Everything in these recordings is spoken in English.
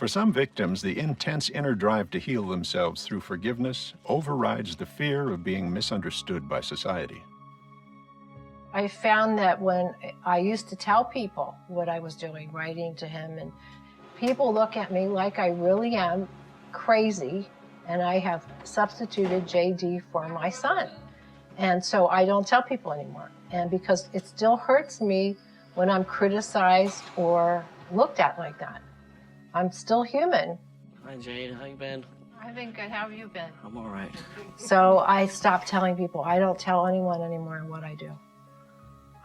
For some victims, the intense inner drive to heal themselves through forgiveness overrides the fear of being misunderstood by society. I found that when I used to tell people what I was doing, writing to him, and people look at me like I really am crazy, and I have substituted JD for my son. And so I don't tell people anymore. And because it still hurts me when I'm criticized or looked at like that. I'm still human. Hi, Jade. How you been? I've been good. How have you been? I'm all right. So I stopped telling people. I don't tell anyone anymore what I do.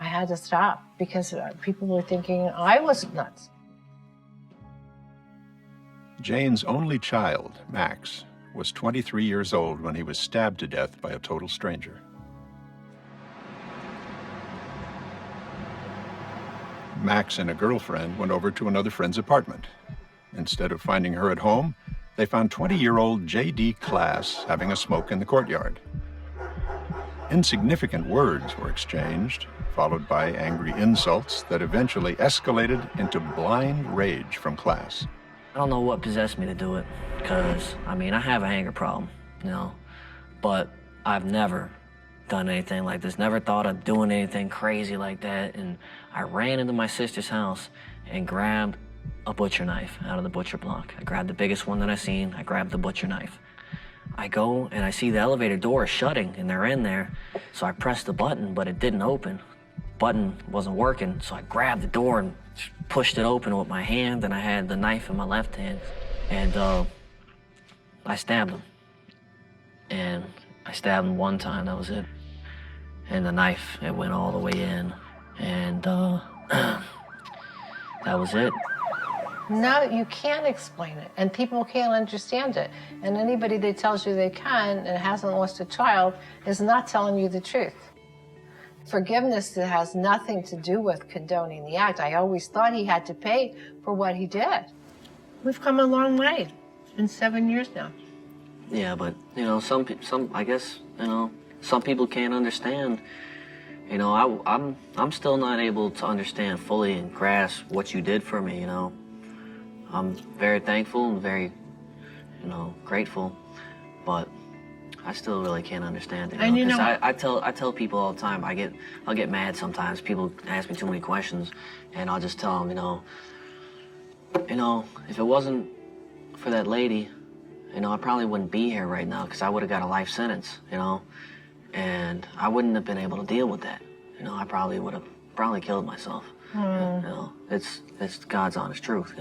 I had to stop because people were thinking I was nuts. Jane's only child, Max, was 23 years old when he was stabbed to death by a total stranger. Max and a girlfriend went over to another friend's apartment. Instead of finding her at home, they found 20-year-old J.D. Class having a smoke in the courtyard. Insignificant words were exchanged, followed by angry insults that eventually escalated into blind rage from Class. I don't know what possessed me to do it, because, I have an anger problem, but I've never done anything like this, never thought of doing anything crazy like that, and I ran into my sister's house and grabbed a butcher knife out of the butcher block. I grabbed the biggest one that I seen, I grabbed the butcher knife. I go and I see the elevator door shutting and they're in there, so I pressed the button, but it didn't open. Button wasn't working, so I grabbed the door and pushed it open with my hand, and I had the knife in my left hand, and I stabbed him. And I stabbed him one time, that was it. And the knife, it went all the way in, and that was it. No, you can't explain it, and people can't understand it. And anybody that tells you they can and hasn't lost a child is not telling you the truth. Forgiveness has nothing to do with condoning the act. I always thought he had to pay for what he did. We've come a long way. It's been 7 years now. Yeah, but, I guess, some people can't understand. I'm still not able to understand fully and grasp what you did for me, I'm very thankful and very, grateful, but I still really can't understand it. I tell people all the time, I'll get mad sometimes. People ask me too many questions, and I'll just tell them, if it wasn't for that lady, I probably wouldn't be here right now, because I would have got a life sentence, and I wouldn't have been able to deal with that. I probably would have killed myself. It's God's honest truth,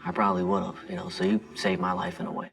I probably would have, so you saved my life in a way.